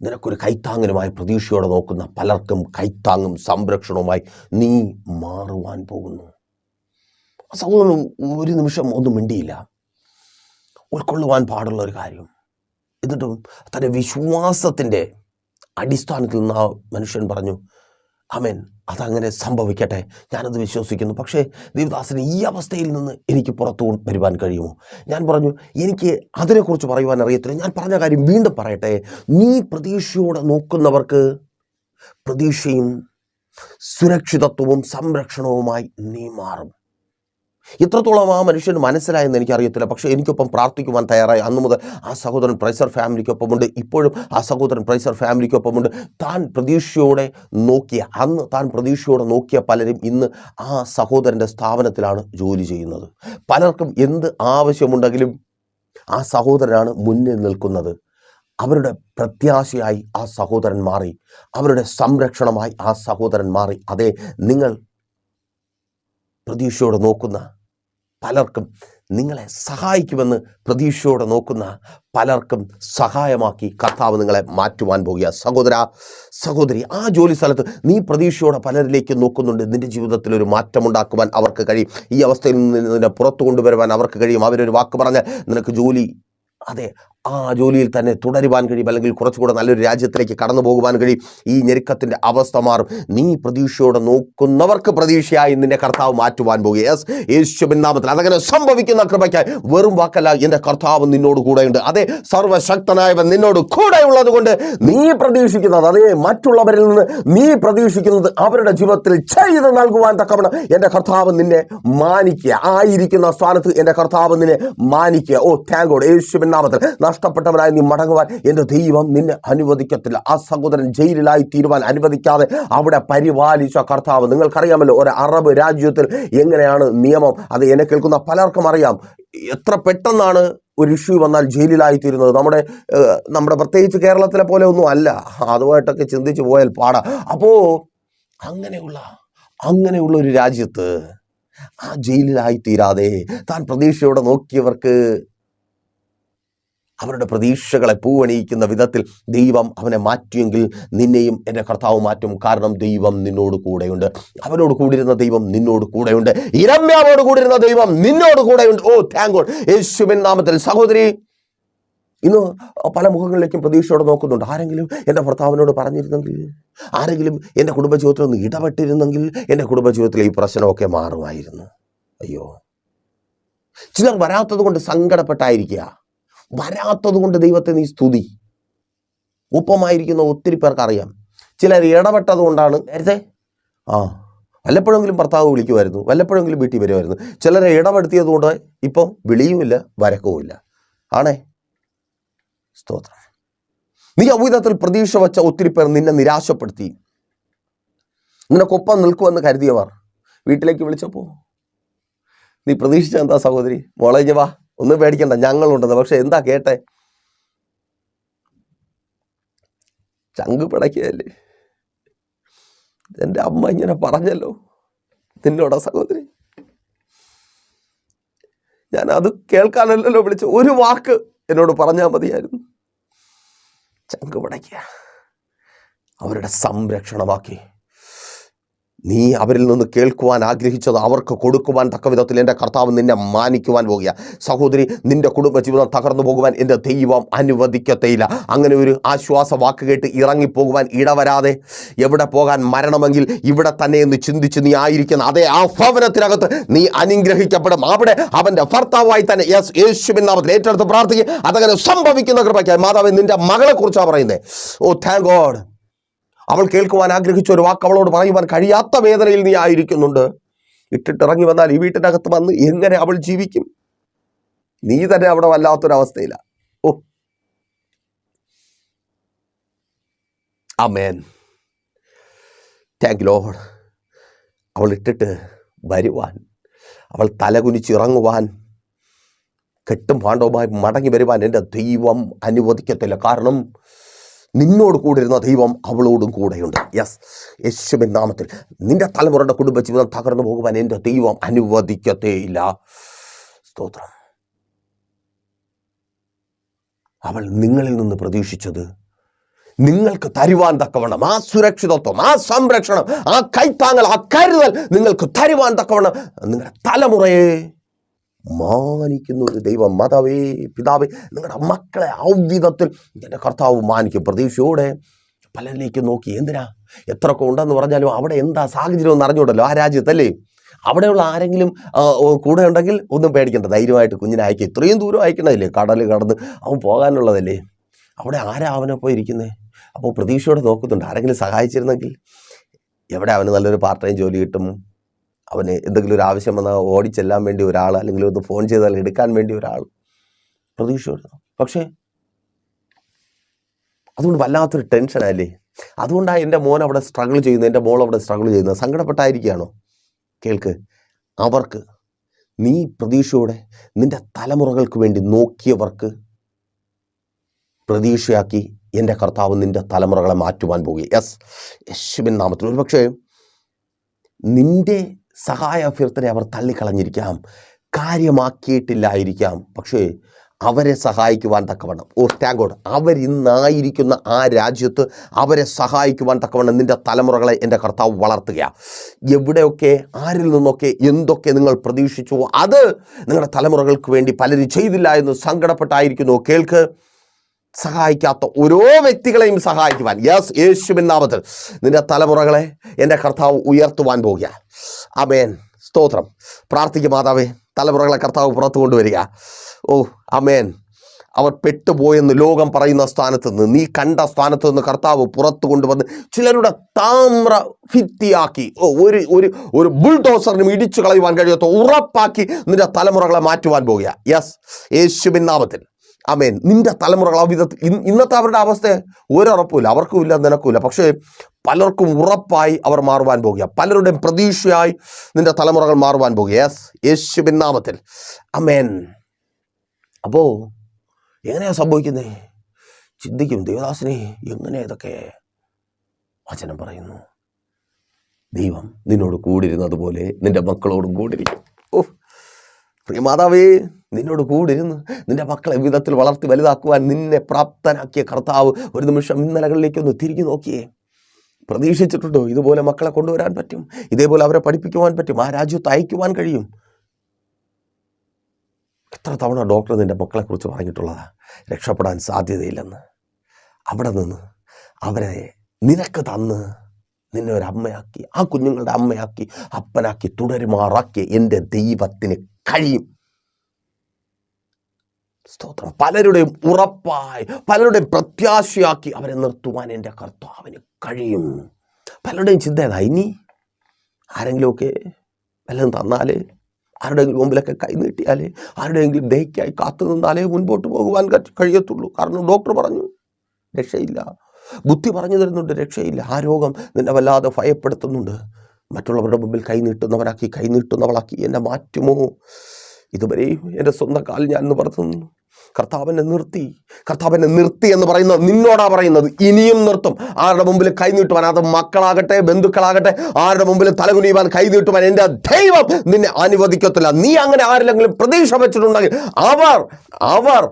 നിനക്കൊരു കൈത്താങ്ങനുമായി പ്രതീക്ഷയോടെ നോക്കുന്ന പലർക്കും കൈത്താങ്ങും സംരക്ഷണവുമായി നീ മാറുവാൻ പോകുന്നു. സഹോദരൻ ഒരു നിമിഷം ഒന്നും മിണ്ടിയില്ല. ഉൾക്കൊള്ളുവാൻ പാടുള്ള ഒരു കാര്യം. എന്നിട്ടും തൻ്റെ വിശ്വാസത്തിൻ്റെ അടിസ്ഥാനത്തിൽ നിന്ന് ആ മനുഷ്യൻ പറഞ്ഞു, ആമേൻ, അതങ്ങനെ സംഭവിക്കട്ടെ, ഞാനത് വിശ്വസിക്കുന്നു. പക്ഷേ ദേവദാസന് ഈ അവസ്ഥയിൽ നിന്ന് എനിക്ക് പുറത്തു വരുവാൻ കഴിയുമോ? ഞാൻ പറഞ്ഞു, എനിക്ക് അതിനെക്കുറിച്ച് പറയുവാൻ അറിയത്തില്ല. ഞാൻ പറഞ്ഞ കാര്യം വീണ്ടും പറയട്ടെ. നീ പ്രതീക്ഷയോടെ നോക്കുന്നവർക്ക് പ്രതീക്ഷയും സുരക്ഷിതത്വവും സംരക്ഷണവുമായി നീ മാറും. എത്രത്തോളം ആ മനുഷ്യന് മനസ്സിലായെന്ന് എനിക്കറിയത്തില്ല. പക്ഷേ എനിക്കൊപ്പം പ്രാർത്ഥിക്കുവാൻ തയ്യാറായി. അന്നു മുതൽ ആ സഹോദരൻ പ്രൈസർ ഫാമിലിക്കൊപ്പമുണ്ട്. ഇപ്പോഴും ആ സഹോദരൻ പ്രൈസർ ഫാമിലിക്കൊപ്പമുണ്ട്. താൻ പ്രതീക്ഷയോടെ നോക്കിയ പലരും ഇന്ന് ആ സഹോദരൻ്റെ സ്ഥാപനത്തിലാണ് ജോലി ചെയ്യുന്നത്. പലർക്കും എന്ത് ആവശ്യമുണ്ടെങ്കിലും ആ സഹോദരനാണ് മുന്നിൽ നിൽക്കുന്നത്. അവരുടെ പ്രത്യാശയായി ആ സഹോദരൻ മാറി, അവരുടെ സംരക്ഷണമായി ആ സഹോദരൻ മാറി. അതെ, നിങ്ങൾ പ്രതീക്ഷയോടെ നോക്കുന്ന പലർക്കും നിങ്ങളെ സഹായിക്കുമെന്ന് പ്രതീക്ഷയോടെ നോക്കുന്ന പലർക്കും സഹായമാക്കി കർത്താവ് നിങ്ങളെ മാറ്റുവാൻ പോകുക. സഹോദരി, ആ ജോലി സ്ഥലത്ത് നീ പ്രതീക്ഷയോടെ പലരിലേക്ക് നോക്കുന്നുണ്ട്. നിന്റെ ജീവിതത്തിൽ ഒരു മാറ്റമുണ്ടാക്കുവാൻ അവർക്ക് കഴിയും. ഈ അവസ്ഥയിൽ നിന്ന് നിന്നെ പുറത്തു കൊണ്ടുവരുവാൻ അവർക്ക് കഴിയും. അവരൊരു വാക്ക് പറഞ്ഞാൽ നിനക്ക് ജോലി, അതെ, ആ ജോലിയിൽ തന്നെ തുടരുവാൻ കഴിയും, അല്ലെങ്കിൽ കുറച്ചുകൂടെ നല്ലൊരു രാജ്യത്തിലേക്ക് കടന്നു പോകുവാൻ കഴിയും. ഈ ഞെരുക്കത്തിൻ്റെ അവസ്ഥ മാറും. നീ പ്രതീക്ഷയോടെ നോക്കുന്നവർക്ക് പ്രതീക്ഷയായി നിന്റെ കർത്താവ് മാറ്റുവാൻ പോകുക. യെസ്, യേശുവിൻ നാമത്തിൽ അതങ്ങനെ സംഭവിക്കുന്ന കൃപയ്ക്കായി വെറും വാക്കല്ല, എൻ്റെ കർത്താവ് നിന്നോട് കൂടെയുണ്ട്. അതെ, സർവശക്തനായവൻ നിന്നോട് കൂടെയുള്ളത് കൊണ്ട് നീ പ്രതീക്ഷിക്കുന്നത്, അതേ, മറ്റുള്ളവരിൽ നിന്ന് നീ പ്രതീക്ഷിക്കുന്നത് അവരുടെ ജീവിതത്തിൽ ചെയ്ത് നൽകുവാൻ തക്കവണ്ണം എൻ്റെ കർത്താവ് നിന്നെ മാനിക്കുക. ആയിരിക്കുന്ന സ്ഥാനത്ത് എൻ്റെ കർത്താവ് നിന്നെ മാനിക്കുക. ഓ താങ്ക് ഗോഡ്. യേശുവിൻ നാമത്തിൽ നഷ്ടപ്പെട്ടവനായി നീ മടങ്ങുവാൻ എൻ്റെ ദൈവം നിന്നെ അനുവദിക്കത്തില്ല. ആ സഹോദരൻ ജയിലിലായി തീരുവാൻ അനുവദിക്കാതെ അവിടെ പരിപാലിച്ച കർത്താവ്. നിങ്ങൾക്കറിയാമല്ലോ ഒരു അറബ് രാജ്യത്തിൽ എങ്ങനെയാണ് നിയമം. അത് എന്നെ കേൾക്കുന്ന പലർക്കും അറിയാം. എത്ര പെട്ടെന്നാണ് ഒരു ഇഷ്യൂ വന്നാൽ ജയിലിലായിത്തീരുന്നത്. നമ്മുടെ പ്രത്യേകിച്ച് കേരളത്തിലെ പോലെ ഒന്നും അല്ല. അതുമായിട്ടൊക്കെ ചിന്തിച്ചു പോയാൽ പാടാ. അപ്പോൾ അങ്ങനെയുള്ള ഒരു രാജ്യത്ത് ആ ജയിലിലായിത്തീരാതെ താൻ പ്രതീക്ഷയോടെ നോക്കിയവർക്ക് അവരുടെ പ്രതീക്ഷകളെ പൂവണിയിക്കുന്ന വിധത്തിൽ ദൈവം അവനെ മാറ്റിയെങ്കിൽ നിന്നെയും എൻ്റെ കർത്താവ് മാറ്റും. കാരണം ദൈവം നിന്നോട് കൂടെയുണ്ട്. അവനോട് കൂടിയിരുന്ന ദൈവം നിന്നോട് കൂടെയുണ്ട്. യിരെമ്യാവോട് കൂടിയിരുന്ന ദൈവം നിന്നോട് കൂടെയുണ്ട്. ഓ താങ്ക് ഗോഡ്. യേശുവിൻ നാമത്തിൽ. സഹോദരി, ഇന്ന് പല മുഖങ്ങളിലേക്കും പ്രതീക്ഷയോടെ നോക്കുന്നുണ്ട്. ആരെങ്കിലും എൻ്റെ ഭർത്താവിനോട് പറഞ്ഞിരുന്നെങ്കിൽ, ആരെങ്കിലും എൻ്റെ കുടുംബജീവിതത്തിൽ ഒന്ന് ഇടപെട്ടിരുന്നെങ്കിൽ എൻ്റെ കുടുംബജീവിതത്തിൽ ഈ പ്രശ്നമൊക്കെ മാറുമായിരുന്നു. അയ്യോ, ചിലർ വരാത്തത് കൊണ്ട് സങ്കടപ്പെട്ടായിരിക്കുക. വരാത്തത് കൊണ്ട് ദൈവത്തെ നീ സ്തുതി. ഒപ്പമായിരിക്കുന്ന ഒത്തിരി പേർക്ക് അറിയാം. ചിലർ ഇടപെട്ടത് കൊണ്ടാണ്. നേരത്തെ വല്ലപ്പോഴെങ്കിലും ഭർത്താവ് വിളിക്കുമായിരുന്നു, വല്ലപ്പോഴെങ്കിലും വീട്ടിൽ വരുമായിരുന്നു. ചിലരെ ഇടപെടുത്തിയത് കൊണ്ട് ഇപ്പം വിളിയുമില്ല, വരക്കവുമില്ല. ആണേ, സ്തോത്രം. നീ അവിധത്തിൽ പ്രതീക്ഷ വച്ച ഒത്തിരി പേർ നിന്നെ നിരാശപ്പെടുത്തി. നിനക്കൊപ്പം നിൽക്കുമെന്ന് കരുതിയവർ വീട്ടിലേക്ക് വിളിച്ചപ്പോൾ നീ പ്രതീക്ഷിച്ച എന്താ സഹോദരി? മോളേജ് വാ, ഒന്നും പേടിക്കണ്ട, ഞങ്ങളുണ്ടെന്ന്. പക്ഷെ എന്താ കേട്ടെ? ചങ്ക് പിടയ്ക്കുകയല്ലേ. എൻ്റെ അമ്മ ഇങ്ങനെ പറഞ്ഞല്ലോ നിന്നോടാ സഹോദരി. ഞാൻ അത് കേൾക്കാനല്ലല്ലോ വിളിച്ചു. ഒരു വാക്ക് എന്നോട് പറഞ്ഞാൽ മതിയായിരുന്നു. ചങ്ക് പിടയ്ക്കുക. അവരുടെ സംരക്ഷണമാക്കി നീ അവരിൽ നിന്ന് കേൾക്കുവാൻ ആഗ്രഹിച്ചത് അവർക്ക് കൊടുക്കുവാൻ തക്ക വിധത്തിൽ എൻ്റെ കർത്താവ് നിന്നെ മാനിക്കുവാൻ പോകുക. സഹോദരി, നിന്റെ കുടുംബജീവിതം തകർന്നു പോകുവാൻ എൻ്റെ ദൈവം അനുവദിക്കത്തേയില്ല. അങ്ങനെ ഒരു ആശ്വാസ വാക്ക് കേട്ട് ഇറങ്ങിപ്പോകുവാൻ ഇടവരാതെ, എവിടെ പോകാൻ, മരണമെങ്കിൽ ഇവിടെ തന്നെ എന്ന് ചിന്തിച്ച് നീ ആയിരിക്കുന്ന അതേ ആ ഭവനത്തിനകത്ത് നീ അനുഗ്രഹിക്കപ്പെടും. അവിടെ അവൻ്റെ ഭർത്താവായി തന്നെ യേശുവിൻ നാമത്തിൽ ഏറ്റെടുത്ത് പ്രാർത്ഥിക്കുക. അതങ്ങനെ സംഭവിക്കുന്ന കൃപയ്ക്കായി. മാതാവേ, നിന്റെ മകളെ കുറിച്ചാണ് പറയുന്നത്. ഓ താങ്ക് ഗോഡ്. അവൾ കേൾക്കുവാൻ ആഗ്രഹിച്ച ഒരു വാക്ക് അവളോട് പറയുവാൻ കഴിയാത്ത വേദനയിൽ നീ ആയിരിക്കുന്നുണ്ട്. ഇട്ടിട്ടിറങ്ങി വന്നാൽ ഈ വീട്ടിനകത്ത് വന്ന് എങ്ങനെ അവൾ ജീവിക്കും? നീ തന്നെ അവിടെ വല്ലാത്തൊരവസ്ഥയില്ല. ഓ ആമേൻ. Thank you Lord. അവൾ ഇട്ടിട്ട് വരുവാൻ, അവൾ തലകുനിച്ചിറങ്ങുവാൻ, കെട്ടും പാണ്ഡവുമായി മടങ്ങി വരുവാൻ എൻ്റെ ദൈവം അനുവദിക്കത്തില്ല. കാരണം നിന്നോട് കൂടെ ഇരുന്ന ദൈവം അവളോടും കൂടെയുണ്ട്. യെസ്, യേശുവിൻ നാമത്തിൽ. നിന്റെ തലമുറയുടെ കുടുംബജീവിതം തകർന്നു പോകുവാൻ എൻ്റെ ദൈവം അനുവദിക്കത്തേയില്ല. സ്തോത്രം. അവൾ നിങ്ങളിൽ നിന്ന് പ്രതീക്ഷിച്ചത് നിങ്ങൾക്ക് തരുവാൻ തക്കവണ്ണം, ആ സുരക്ഷിതത്വം, ആ സംരക്ഷണം, ആ കൈത്താങ്ങൽ, ആ കരുതൽ നിങ്ങൾക്ക് തരുവാൻ തക്കവണ്ണം നിങ്ങളുടെ തലമുറയെ മാനിക്കുന്ന ഒരു ദൈവം. മാതാവേ, പിതാവേ, നിങ്ങളുടെ മക്കളെ ഔവിധത്തിൽ എൻ്റെ കർത്താവ് മാനിക്കും. പ്രതീക്ഷയോടെ പലരിലേക്ക് നോക്കി. എന്തിനാ? എത്രയൊക്കെ ഉണ്ടെന്ന് പറഞ്ഞാലും അവിടെ എന്താ സാഹചര്യം എന്ന് അറിഞ്ഞൂടല്ലോ. ആ രാജ്യത്തല്ലേ, അവിടെയുള്ള ആരെങ്കിലും കൂടെ ഉണ്ടെങ്കിൽ ഒന്നും പേടിക്കണ്ട, ധൈര്യമായിട്ട് കുഞ്ഞിനെ അയക്കുക. ഇത്രയും ദൂരം അയക്കണതല്ലേ, കടൽ കടന്ന് അവൻ പോകാനുള്ളതല്ലേ. അവിടെ ആരാ അവനെ പോയി ഇരിക്കുന്നത്? അപ്പോൾ പ്രതീക്ഷയോടെ നോക്കുന്നുണ്ട്. ആരെങ്കിലും സഹായിച്ചിരുന്നെങ്കിൽ. എവിടെ അവന് നല്ലൊരു പാർട്ട് ടൈം ജോലി കിട്ടും, അവന് എന്തെങ്കിലും ഒരു ആവശ്യം വന്നാൽ ഓടിച്ചെല്ലാൻ വേണ്ടി ഒരാൾ, അല്ലെങ്കിൽ ഒന്ന് ഫോൺ ചെയ്താൽ എടുക്കാൻ വേണ്ടി ഒരാൾ. പ്രതീക്ഷയോടെ. പക്ഷേ അതുകൊണ്ട് വല്ലാത്തൊരു ടെൻഷനല്ലേ. അതുകൊണ്ടാണ് എൻ്റെ മോൻ അവിടെ സ്ട്രഗിൾ ചെയ്യുന്നത്, എൻ്റെ മോൾ അവിടെ സ്ട്രഗിൾ ചെയ്യുന്നത്. സങ്കടപ്പെട്ടായിരിക്കുകയാണോ? കേൾക്ക്, അവർക്ക് നീ പ്രതീക്ഷയോടെ നിൻ്റെ തലമുറകൾക്ക് വേണ്ടി നോക്കിയവർക്ക് പ്രതീക്ഷയാക്കി എൻ്റെ കർത്താവ് നിൻ്റെ തലമുറകളെ മാറ്റുവാൻ പോകുക. യെസ്, യേശുവിൻ നാമത്തിൽ. ഒരു പക്ഷേ നിൻ്റെ സഹായ അഭ്യർത്ഥന അവർ തള്ളിക്കളഞ്ഞിരിക്കാം, കാര്യമാക്കിയിട്ടില്ലായിരിക്കാം. പക്ഷേ അവരെ സഹായിക്കുവാൻ തക്കവണ്ണം, ഓ താങ്ക് ഗോഡ്, അവരിന്നായിരിക്കുന്ന ആ രാജ്യത്ത് അവരെ സഹായിക്കുവാൻ തക്കവണ്ണം നിൻ്റെ തലമുറകളെ എൻ്റെ കർത്താവ് വളർത്തുക. എവിടെയൊക്കെ, ആരിൽ നിന്നൊക്കെ എന്തൊക്കെ നിങ്ങൾ പ്രതീക്ഷിച്ചുവോ അത് നിങ്ങളുടെ തലമുറകൾക്ക് വേണ്ടി പലരും ചെയ്തില്ല എന്ന് സങ്കടപ്പെട്ടായിരിക്കുന്നു. കേൾക്ക്, സഹായിക്കാത്ത ഓരോ വ്യക്തികളെയും സഹായിക്കുവാൻ, യെസ്, യേശുവിൻ നാമത്തിൽ നിന്റെ തലമുറകളെ എൻ്റെ കർത്താവ് ഉയർത്തുവാൻ പോകുക. ആമേൻ. സ്തോത്രം. പ്രാർത്ഥിക്കും. മാതാവേ, തലമുറകളെ കർത്താവ് പുറത്തു കൊണ്ടുവരിക. ഓ ആമേൻ. അവർ പെട്ടുപോയെന്ന് ലോകം പറയുന്ന സ്ഥാനത്ത് നിന്ന്, നീ കണ്ട സ്ഥാനത്ത് നിന്ന് കർത്താവ് പുറത്തു കൊണ്ടുവന്ന് ചിലരുടെ താമ്ര ഭിത്തിയാക്കി, ഒരു ബുൾഡോസറിനും ഇടിച്ചു കളയുവാൻ കഴിയാത്ത ഉറപ്പാക്കി നിന്റെ തലമുറകളെ മാറ്റുവാൻ പോകുക. യെസ്, യേശുവിൻ നാമത്തിൽ ആമേൻ. നിന്റെ തലമുറകൾ ആ വിധത്തിൽ ഇന്നത്തെ അവരുടെ അവസ്ഥ ഒരുറപ്പുമില്ല, അവർക്കുമില്ല, നിനക്കുമില്ല. പക്ഷേ പലർക്കും ഉറപ്പായി അവർ മാറുവാൻ പോകുക. പലരുടെയും പ്രതീക്ഷയായി നിന്റെ തലമുറകൾ മാറുവാൻ പോകുക. യേശുവിൻ നാമത്തിൽ ആമേൻ. അപ്പോൾ എങ്ങനെയാ സംഭവിക്കുന്നേ? ചിന്തിക്കും, ദേവദാസനെ എങ്ങനെ ഇതൊക്കെ? വചനം പറയുന്നു, ദൈവം നിന്നോട് കൂടിരുന്നതുപോലെ നിന്റെ മക്കളോടും കൂടിരിക്കും. പ്രിയ മാതാവേ, നിന്നോട് കൂടിരുന്ന് നിന്റെ മക്കളെ വിധത്തിൽ വളർത്തി വലുതാക്കുവാൻ നിന്നെ പ്രാപ്തനാക്കിയ കർത്താവ് ഒരു നിമിഷം ഇന്നലകളിലേക്കൊന്ന് തിരിഞ്ഞു നോക്കിയേ. പ്രതീക്ഷിച്ചിട്ടുണ്ടോ ഇതുപോലെ മക്കളെ കൊണ്ടുവരാൻ പറ്റും, ഇതേപോലെ അവരെ പഠിപ്പിക്കുവാൻ പറ്റും, ആ രാജ്യത്ത് അയക്കുവാൻ കഴിയും? എത്ര തവണ ഡോക്ടർ നിന്റെ മക്കളെക്കുറിച്ച് പറഞ്ഞിട്ടുള്ളതാ രക്ഷപ്പെടാൻ സാധ്യതയില്ലെന്ന്. അവിടെ നിന്ന് അവരെ നിനക്ക് തന്ന് നിന്നെ ഒരു അമ്മയാക്കി, ആ കുഞ്ഞുങ്ങളുടെ അമ്മയാക്കി, അപ്പനാക്കി, തുടരുമാറാക്കി എൻ്റെ ദൈവത്തിന് കഴിയും. സ്തോത്രം. പലരുടെയും ഉറപ്പായി, പലരുടെയും പ്രത്യാശയാക്കി അവരെ നിർത്തുവാൻ എൻ്റെ കർത്താവിന് കഴിയും. പലരുടെയും ചിന്ത ഏതാ? ഇനി ആരെങ്കിലുമൊക്കെ വല്ലതും തന്നാലേ, ആരുടെയെങ്കിലും മുമ്പിലൊക്കെ കൈ നീട്ടിയാലേ, ആരുടെയെങ്കിലും ദയക്കായി കാത്തു നിന്നാലേ മുൻപോട്ട് പോകുവാൻ കഴിയത്തുള്ളൂ. കാരണം ഡോക്ടർ പറഞ്ഞു രക്ഷയില്ല, ബുദ്ധി പറഞ്ഞു തരുന്നുണ്ട് രക്ഷയില്ല, ആ രോഗം നിന്നെ വല്ലാതെ ഭയപ്പെടുത്തുന്നുണ്ട്. മറ്റുള്ളവരുടെ മുമ്പിൽ കൈ നീട്ടുന്നവനാക്കി, കൈ നീട്ടുന്നവളാക്കി എന്നെ മാറ്റുമോ? ഇതുവരെയും എൻ്റെ സ്വന്തം കാലിൽ ഞാൻ നിവർത്തുന്നു. കർത്താവിനെ നിർത്തി എന്ന് പറയുന്നത് നിന്നോടാ പറയുന്നത്. ഇനിയും നിർത്തും. ആരുടെ മുമ്പിൽ കൈ നീട്ടുവാൻ, അത് മക്കളാകട്ടെ, ബന്ധുക്കളാകട്ടെ, ആരുടെ മുമ്പിൽ തലകുനിയുവാൻ, കൈ നീട്ടുവാൻ എൻ്റെ ദൈവം നിന്നെ അനുവദിക്കത്തില്ല. നീ അങ്ങനെ ആരിലെങ്കിലും പ്രതീക്ഷ വെച്ചിട്ടുണ്ടെങ്കിൽ അവർ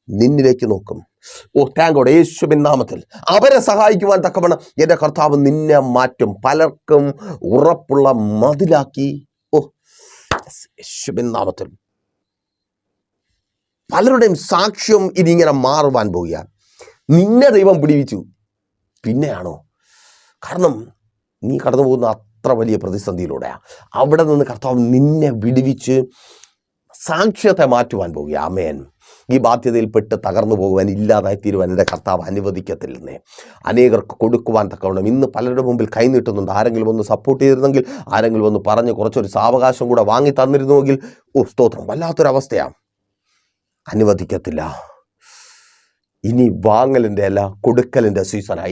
നിന്നിലേക്ക് നോക്കും. Thank God. യേശുവിൻ നാമത്തിൽ അവരെ സഹായിക്കുവാൻ തക്കവണ്ണം എൻ്റെ കർത്താവ് നിന്നെ മാറ്റും. പലർക്കും ഉറപ്പുള്ള മതിലാക്കി. യേശുവിൻ നാമത്തിൽ പലരുടെയും സാക്ഷ്യം ഇനി ഇങ്ങനെ മാറുവാൻ പോവുക. നിന്നെ ദൈവം പിടിവിച്ചു, പിന്നെയാണോ? കാരണം നീ കടന്നു പോകുന്ന അത്ര വലിയ പ്രതിസന്ധിയിലൂടെയാണ്. അവിടെ നിന്ന് കർത്താവ് നിന്നെ വിടുവിച്ച് സാക്ഷ്യത്തെ മാറ്റുവാൻ പോവുക. ആമേൻ. ഈ ബാധ്യതയിൽപ്പെട്ട് തകർന്നു പോകുവാൻ, ഇല്ലാതായി തീരുവാൻ എൻ്റെ കർത്താവ് അനുവദിക്കത്തില്ലെന്നേ. അനേകർക്ക് കൊടുക്കുവാൻ തക്കവണ്ണം ഇന്ന് പലരുടെ മുമ്പിൽ കൈ നീട്ടുന്നുണ്ട്. ആരെങ്കിലും ഒന്ന് സപ്പോർട്ട് ചെയ്തിരുന്നെങ്കിൽ, ആരെങ്കിലും ഒന്ന് പറഞ്ഞ് കുറച്ചൊരു സാവകാശം കൂടെ വാങ്ങി തന്നിരുന്നുവെങ്കിൽ, സ്തോത്രം. വല്ലാത്തൊരവസ്ഥയാണ്. അനുവദിക്കത്തില്ല. ഇനി വാങ്ങലിൻ്റെ അല്ല, കൊടുക്കലിൻ്റെ സീസണാണ്.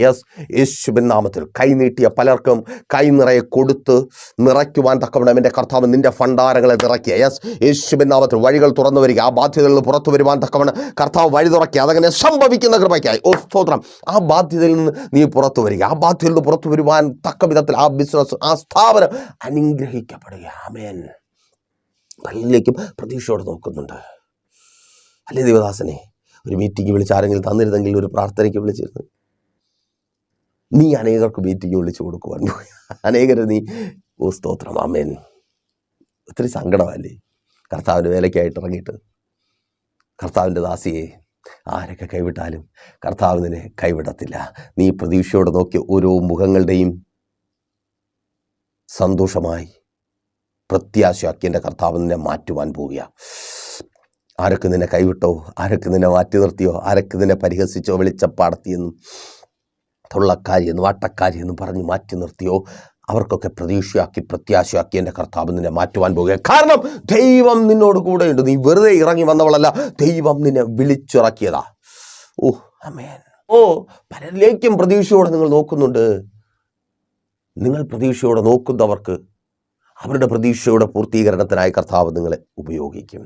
യേശുവിൻ നാമത്തിൽ കൈനീട്ടിയ പലർക്കും കൈ നിറയെ കൊടുത്ത് നിറയ്ക്കുവാൻ തക്കവണ്ണം എൻ്റെ കർത്താവ് നിൻ്റെ ഭണ്ഡാരങ്ങളെ നിറയ്ക്കുക. യേശുവിൻ നാമത്തിൽ വഴികൾ തുറന്നു വരിക. ആ ബാധ്യതകളിൽ നിന്ന് പുറത്തു വരുവാൻ തക്കവണ്ണം കർത്താവ് വഴി തുറക്കുക. അതങ്ങനെ സംഭവിക്കുന്ന കൃപയ്ക്കായി സ്തോത്രം. ആ ബാധ്യതയിൽ നിന്ന് നീ പുറത്തു വരിക. ആ ബാധ്യതയിൽ നിന്ന് പുറത്തു വരുവാൻ തക്ക വിധത്തിൽ ആ ബിസിനസ്, ആ സ്ഥാപനം അനുഗ്രഹിക്കപ്പെടുക. ആമേൻ. പലരിലേക്കും പ്രതീക്ഷയോടെ നോക്കുന്നുണ്ട്. അല്ലേ ദേവദാസനെ? ഒരു മീറ്റിംഗ് വിളിച്ച് ആരെങ്കിലും തന്നിരുന്നെങ്കിൽ, ഒരു പ്രാർത്ഥനയ്ക്ക് വിളിച്ചിരുന്നു. നീ അനേകർക്ക് മീറ്റിംഗ് വിളിച്ചു കൊടുക്കുവാൻ പോയി. അനേകരെ നീ സ്തോത്രം. ആമേൻ. ഒത്തിരി സങ്കടമല്ലേ കർത്താവിൻ്റെ വേലയ്ക്കായിട്ട് ഇറങ്ങിയിട്ട്? കർത്താവിൻ്റെ ദാസിയെ ആരൊക്കെ കൈവിട്ടാലും കർത്താവ് നിന്നെ കൈവിടത്തില്ല. നീ പ്രതീക്ഷയോടെ നോക്കിയ ഓരോ മുഖങ്ങളുടെയും സന്തോഷമായി പ്രത്യാശയാക്കി എൻ്റെ കർത്താവ് നിന്നെ മാറ്റുവാൻ പോവുക. ആരൊക്കെ നിന്നെ കൈവിട്ടോ, ആരൊക്കെ നിന്നെ മാറ്റി നിർത്തിയോ, ആരൊക്കെ നിന്നെ പരിഹസിച്ചോ, വെളിച്ചപ്പാടത്തിയെന്നും തൊള്ളക്കാരിയെന്നും വാട്ടക്കാരിയെന്നും പറഞ്ഞ് മാറ്റി നിർത്തിയോ, അവർക്കൊക്കെ പ്രതീക്ഷയാക്കി പ്രത്യാശയാക്കി എൻ്റെ കർത്താവ് നിന്നെ മാറ്റുവാൻ പോകുക. കാരണം ദൈവം നിന്നോട് കൂടെയുണ്ട്. നീ വെറുതെ ഇറങ്ങി വന്നവളല്ല, ദൈവം നിന്നെ വിളിച്ചിറക്കിയതാ. ആമേൻ. പലരിലേക്കും പ്രതീക്ഷയോടെ നിങ്ങൾ നോക്കുന്നുണ്ട്. നിങ്ങൾ പ്രതീക്ഷയോടെ നോക്കുന്നവർക്ക് അവരുടെ പ്രതീക്ഷയുടെ പൂർത്തീകരണത്തിനായി കർത്താവ് നിങ്ങളെ ഉപയോഗിക്കും.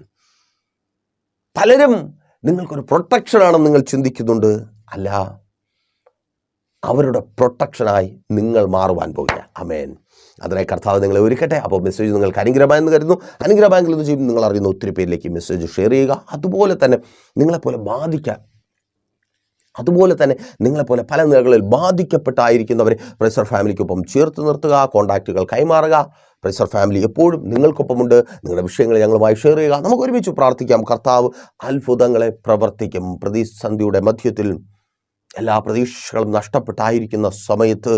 പലരും നിങ്ങൾക്കൊരു പ്രൊട്ടക്ഷനാണെന്ന് നിങ്ങൾ ചിന്തിക്കുന്നുണ്ട്. അല്ല, അവരുടെ പ്രൊട്ടക്ഷനായി നിങ്ങൾ മാറുവാൻ പോവുക. ആമേൻ. അതിനായി കർത്താവ് നിങ്ങളെ ഒരുക്കട്ടെ. അപ്പോൾ മെസ്സേജ് നിങ്ങൾക്ക് അനുഗ്രഹമായെന്ന് കരുതുന്നു. അനുഗ്രഹമായെങ്കിൽ ഒന്ന് ചെയ്യും. നിങ്ങൾ അറിയുന്ന ഒത്തിരി പേരിലേക്ക് മെസ്സേജ് ഷെയർ ചെയ്യുക. അതുപോലെ തന്നെ നിങ്ങളെപ്പോലെ പല നിലകളിൽ ബാധിക്കപ്പെട്ടായിരിക്കുന്നവരെ പ്രൈസർ ഫാമിലിക്കൊപ്പം ചേർത്ത് നിർത്തുക. കോൺടാക്റ്റുകൾ കൈമാറുക. പ്രൈസർ ഫാമിലി എപ്പോഴും നിങ്ങൾക്കൊപ്പമുണ്ട്. നിങ്ങളുടെ വിഷയങ്ങൾ ഞങ്ങളുമായി ഷെയർ ചെയ്യുക. നമുക്ക് ഒരുമിച്ച് പ്രാർത്ഥിക്കാം. കർത്താവ് അത്ഭുതങ്ങളെ പ്രവർത്തിക്കും. പ്രതിസന്ധിയുടെ മധ്യത്തിൽ എല്ലാ പ്രതീക്ഷകളും നഷ്ടപ്പെട്ടായിരിക്കുന്ന സമയത്ത്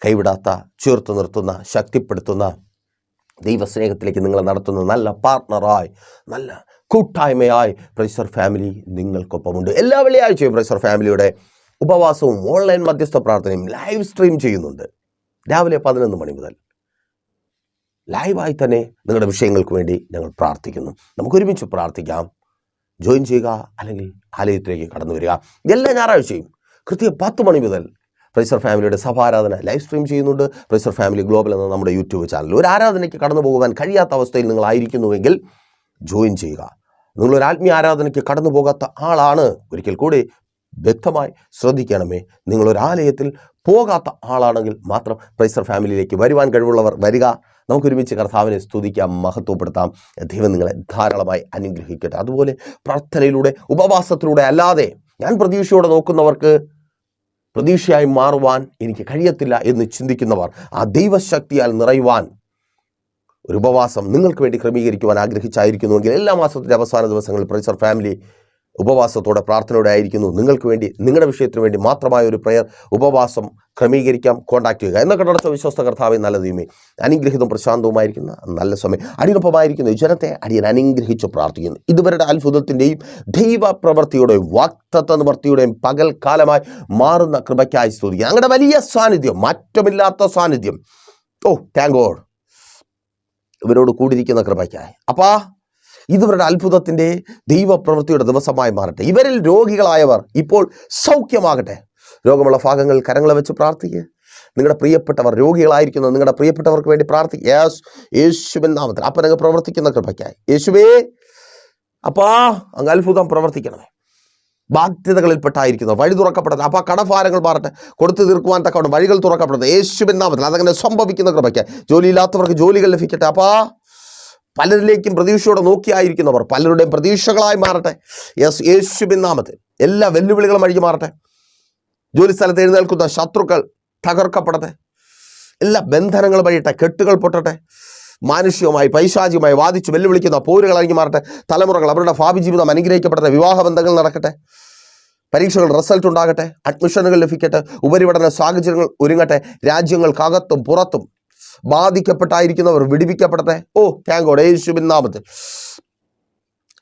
കൈവിടാത്ത, ചേർത്ത് നിർത്തുന്ന, ശക്തിപ്പെടുത്തുന്ന ദൈവസ്നേഹത്തിലേക്ക് നിങ്ങളെ നടത്തുന്ന നല്ല പാർട്ട്ണറായി, നല്ല കൂട്ടായ്മയായി പ്രൈസർ ഫാമിലി നിങ്ങൾക്കൊപ്പമുണ്ട്. എല്ലാ വെള്ളിയാഴ്ചയും പ്രൈസർ ഫാമിലിയുടെ ഉപവാസവും ഓൺലൈൻ മധ്യസ്ഥ പ്രാർത്ഥനയും ലൈവ് സ്ട്രീം ചെയ്യുന്നുണ്ട്. രാവിലെ 11 മണി മുതൽ ലൈവായി തന്നെ നിങ്ങളുടെ വിഷയങ്ങൾക്ക് വേണ്ടി ഞങ്ങൾ പ്രാർത്ഥിക്കുന്നു. നമുക്കൊരുമിച്ച് പ്രാർത്ഥിക്കാം. ജോയിൻ ചെയ്യുക, അല്ലെങ്കിൽ ആലയത്തിലേക്ക് കടന്നു വരിക. എല്ലാ ഞായറാഴ്ചയും കൃത്യം 10 മണി മുതൽ പ്രൈസർ ഫാമിലിയുടെ സഭാരാധന ലൈവ് സ്ട്രീം ചെയ്യുന്നുണ്ട്. പ്രൈസർ ഫാമിലി ഗ്ലോബൽ എന്ന നമ്മുടെ യൂട്യൂബ് ചാനൽ. ഒരു ആരാധനയ്ക്ക് കടന്നു പോകുവാൻ കഴിയാത്ത അവസ്ഥയിൽ നിങ്ങളായിരിക്കുന്നുവെങ്കിൽ ജോയിൻ ചെയ്യുക. നിങ്ങളൊരു ആത്മീയ ആരാധനയ്ക്ക് കടന്നു പോകാത്ത ആളാണ്, ഒരിക്കൽ കൂടി വ്യക്തമായി ശ്രദ്ധിക്കണമേ. നിങ്ങളൊരാലയത്തിൽ പോകാത്ത ആളാണെങ്കിൽ മാത്രം പ്രൈസർ ഫാമിലിയിലേക്ക് വരുവാൻ കഴിവുള്ളവർ വരിക. നമുക്കൊരുമിച്ച് കർത്താവിനെ സ്തുതിക്കാം, മഹത്വപ്പെടുത്താം. ദൈവം നിങ്ങളെ ധാരാളമായി അനുഗ്രഹിക്കട്ടെ. അതുപോലെ പ്രാർത്ഥനയിലൂടെ, ഉപവാസത്തിലൂടെ അല്ലാതെ ഞാൻ പ്രതീക്ഷയോടെ നോക്കുന്നവർക്ക് പ്രതീക്ഷയായി മാറുവാൻ എനിക്ക് കഴിയത്തില്ല എന്ന് ചിന്തിക്കുന്നവർ, ആ ദൈവശക്തിയാൽ നിറയുവാൻ ഒരു ഉപവാസം നിങ്ങൾക്ക് വേണ്ടി ക്രമീകരിക്കുവാൻ ആഗ്രഹിച്ചായിരിക്കുന്നുവെങ്കിൽ എല്ലാ മാസത്തിൻ്റെ അവസാന ദിവസങ്ങളിൽ പ്രൈസർ ഫാമിലി ഉപവാസത്തോടെ പ്രാർത്ഥനയോടെ ആയിരിക്കുന്നു. നിങ്ങൾക്ക് വേണ്ടി, നിങ്ങളുടെ വിഷയത്തിന് വേണ്ടി മാത്രമായ ഒരു പ്രയർ ഉപവാസം ക്രമീകരിക്കാം. കോൺടാക്ട് ചെയ്യുക. എന്നൊക്കെ നടച്ച വിശ്വസ്ത കർത്താവെ, നല്ല ദൈവമേ, അനുഗ്രഹിതവും പ്രശാന്തവുമായിരിക്കുന്ന നല്ല സമയം അടിയൊപ്പമായിരിക്കുന്ന ഈ ജനത്തെ അടിയൻ അനുഗ്രഹിച്ച് പ്രാർത്ഥിക്കുന്നു. ഇതുവരുടെ അത്ഭുതത്തിൻ്റെയും ദൈവ പ്രവൃത്തിയുടെയും വാക്തത്വ നിവൃത്തിയുടെയും പകൽക്കാലമായി മാറുന്ന കൃപയ്ക്കായി സ്തുതിക്കുക. ഞങ്ങളുടെ വലിയ സാന്നിധ്യം, മാറ്റമില്ലാത്ത സാന്നിധ്യം, താങ്ക് ഗോഡ്, ഇവരോട് കൂടിയിരിക്കുന്ന കൃപയ്ക്കായി. അപ്പാ, ഇതുവരുടെ അത്ഭുതത്തിൻ്റെ ദൈവപ്രവൃത്തിയുടെ ദിവസമായി മാറട്ടെ. ഇവരിൽ രോഗികളായവർ ഇപ്പോൾ സൗഖ്യമാകട്ടെ. രോഗമുള്ള ഭാഗങ്ങളിൽ കരങ്ങളെ വെച്ച് പ്രാർത്ഥിക്കുക. നിങ്ങളുടെ പ്രിയപ്പെട്ടവർ രോഗികളായിരിക്കുന്നു, നിങ്ങളുടെ പ്രിയപ്പെട്ടവർക്ക് വേണ്ടി പ്രാർത്ഥിക്കുക. യേശുവിൻ നാമത്തിൽ അപ്പനങ്ങ് പ്രവർത്തിക്കുന്ന കൃപയ്ക്കായി യേശുവേ, അപ്പാ, അങ്ങ് അത്ഭുതം പ്രവർത്തിക്കണമേ. ബാധ്യതകളിൽപ്പെട്ടായിരിക്കുന്നു വഴി തുറക്കപ്പെടട്ടെ. അപ്പോൾ കടഭാരങ്ങൾ മാറട്ടെ, കൊടുത്തു തീർക്കുവാൻ തക്കവണ്ണം വഴികൾ തുറക്കപ്പെടട്ടെ യേശുവിൻ നാമത്തിൽ. അതങ്ങനെ സംഭവിക്കുന്ന കൃപയ്ക്കായി ജോലിയില്ലാത്തവർക്ക് ജോലികൾ ലഭിക്കട്ടെ. അപ്പാ, പലരിലേക്കും പ്രതീക്ഷയോടെ നോക്കിയായിരിക്കുന്നവർ പലരുടെയും പ്രതീക്ഷകളായി മാറട്ടെ. യേശുവിൻ നാമത്തിൽ എല്ലാ വെല്ലുവിളികളും അഴിഞ്ഞു മാറട്ടെ. ജോലി സ്ഥലത്ത് എഴുന്നേൽക്കുന്ന ശത്രുക്കൾ തകർക്കപ്പെടട്ടെ. എല്ലാ ബന്ധനങ്ങൾ വഴിയട്ടെ, കെട്ടുകൾ പൊട്ടട്ടെ. മാനുഷികമായി പൈശാചികമായി വാദിച്ച് വെല്ലുവിളിക്കുന്ന പോരുകൾ അഴിഞ്ഞു മാറട്ടെ. തലമുറകൾ അവരുടെ ഭാവി ജീവിതം അനുഗ്രഹിക്കപ്പെടട്ടെ. വിവാഹബന്ധങ്ങൾ നടക്കട്ടെ. പരീക്ഷകൾ റിസൾട്ട് ഉണ്ടാകട്ടെ. അഡ്മിഷനുകൾ ലഭിക്കട്ടെ. ഉപരിപഠന സാഹചര്യങ്ങൾ ഒരുങ്ങട്ടെ. രാജ്യങ്ങൾക്കകത്തും പുറത്തും ബാധിക്കപ്പെട്ടായിരിക്കുന്നവർ വിടുവിക്കപ്പെടട്ടെ. താങ്ക് ഗോഡ്, യേശുവിൻ നാമത്തിൽ.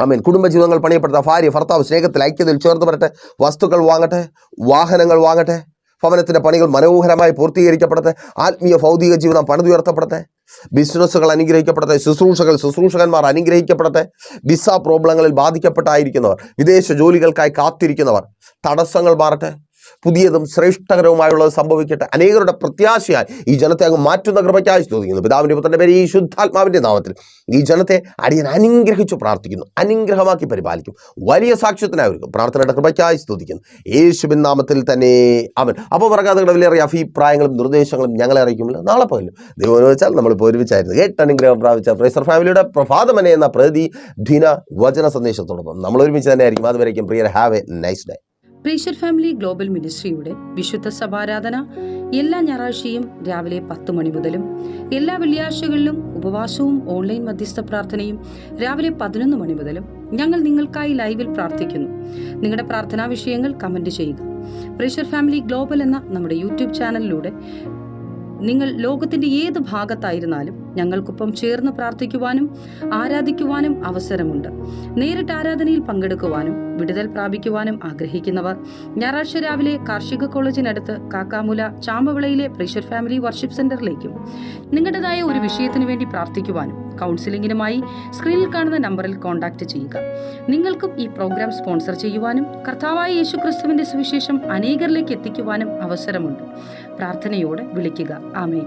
ആമേൻ. കുടുംബജീവിതങ്ങൾ പണിയപ്പെടുത്ത ഭാര്യ ഭർത്താവ് സ്നേഹത്തിൽ ഐക്യതയിൽ ചേർത്ത് വരട്ടെ. വസ്തുക്കൾ വാങ്ങട്ടെ, വാഹനങ്ങൾ വാങ്ങട്ടെ. ഭവനത്തിൻ്റെ പണികൾ മനോഹരമായി പൂർത്തീകരിക്കപ്പെടട്ടെ. ആത്മീയ ഭൗതിക ജീവിതം പണിതുയർത്തപ്പെടട്ടെ. ബിസിനസ്സുകൾ അനുഗ്രഹിക്കപ്പെടട്ടെ. ശുശ്രൂഷകന്മാർ അനുഗ്രഹിക്കപ്പെടട്ടെ. വിസ പ്രോബ്ലങ്ങളിൽ ബാധിക്കപ്പെട്ടായിരിക്കുന്നവർ, വിദേശ ജോലികൾക്കായി കാത്തിരിക്കുന്നവർ, തടസ്സങ്ങൾ മാറട്ടെ. പുതിയതും ശ്രേഷ്ഠകരവുമായുള്ളത് സംഭവിക്കട്ടെ. അനേകരുടെ പ്രത്യാശയായി ഈ ജനത്തെ അങ്ങ് മാറ്റുന്ന കൃപയ്ക്കായി സ്തുതിക്കുന്നു. പിതാവിൻ്റെ പുത്രൻ്റെ പേര് ഈ ശുദ്ധാത്മാവിൻ്റെ നാമത്തിൽ ഈ ജനത്തെ അടിയൻ അനുഗ്രഹിച്ചു പ്രാർത്ഥിക്കുന്നു. അനുഗ്രഹമാക്കി പരിപാലിക്കും. വലിയ സാക്ഷ്യത്തിനായിരിക്കും. പ്രാർത്ഥനയുടെ കൃപയ്ക്കായി സ്തുതിക്കുന്നു. യേശുവിൻ നാമത്തിൽ തന്നെ ആമേൻ. അപ്പോൾ പറകാതെ വിലയേറിയ അഭിപ്രായങ്ങളും നിർദ്ദേശങ്ങളും ഞങ്ങളെ അറിയിക്കുമല്ലോ. നാളെ പോലും ദൈവം വെച്ചാൽ നമ്മളിപ്പോൾ ഒരുമിച്ചായിരുന്നു. അനുഗ്രഹം പ്രാപിച്ച പ്രൈസർ ഫാമിലിയുടെ പ്രഭാതമനെ എന്ന പ്രതിദിന വചന സന്ദേശത്തോടൊപ്പം നമ്മൾ ഒരുമിച്ച് തന്നെ ആയിരിക്കും. അതുവരേക്കും പ്രിയർ, have a nice day. Praiser family global മിനിസ്ട്രിയുടെ വിശുദ്ധ സഭാരാധന എല്ലാ ഞായറാഴ്ചയും രാവിലെ 10 മണി മുതലും എല്ലാ വെള്ളിയാഴ്ചകളിലും ഉപവാസവും ഓൺലൈൻ മധ്യസ്ഥ പ്രാർത്ഥനയും രാവിലെ 11 മണി മുതലും ഞങ്ങൾ നിങ്ങൾക്കായി ലൈവിൽ പ്രാർത്ഥിക്കുന്നു. നിങ്ങളുടെ പ്രാർത്ഥനാ വിഷയങ്ങൾ കമന്റ് ചെയ്യുക. പ്രൈസർ ഫാമിലി ഗ്ലോബൽ എന്ന നമ്മുടെ യൂട്യൂബ് ചാനലിലൂടെ നിങ്ങൾ ലോകത്തിന്റെ ഏത് ഭാഗത്തായിരുന്നാലും ഞങ്ങൾക്കൊപ്പം ചേർന്ന് പ്രാർത്ഥിക്കുവാനും ആരാധിക്കുവാനും അവസരമുണ്ട്. നേരിട്ട് ആരാധനയിൽ പങ്കെടുക്കുവാനും വിടുതൽ പ്രാപിക്കുവാനും ആഗ്രഹിക്കുന്നവർ ഞായറാഴ്ച രാവിലെ കാർഷിക കോളേജിനടുത്ത് കാക്കാമുല ചാമ്പവിളയിലെ പ്രൈസർ ഫാമിലി വർഷിപ്പ് സെന്ററിലേക്കും നിങ്ങളുടേതായ ഒരു വിഷയത്തിന് വേണ്ടി പ്രാർത്ഥിക്കുവാനും കൗൺസിലിംഗിനുമായി സ്ക്രീനിൽ കാണുന്ന നമ്പറിൽ കോൺടാക്ട് ചെയ്യുക. നിങ്ങൾക്കും ഈ പ്രോഗ്രാം സ്പോൺസർ ചെയ്യുവാനും കർത്താവായ യേശുക്രിസ്തുവിന്റെ സുവിശേഷം അനേകരിലേക്ക് എത്തിക്കുവാനും അവസരമുണ്ട്. പ്രാർത്ഥനയോടെ വിളിക്കുക. ആമേൻ.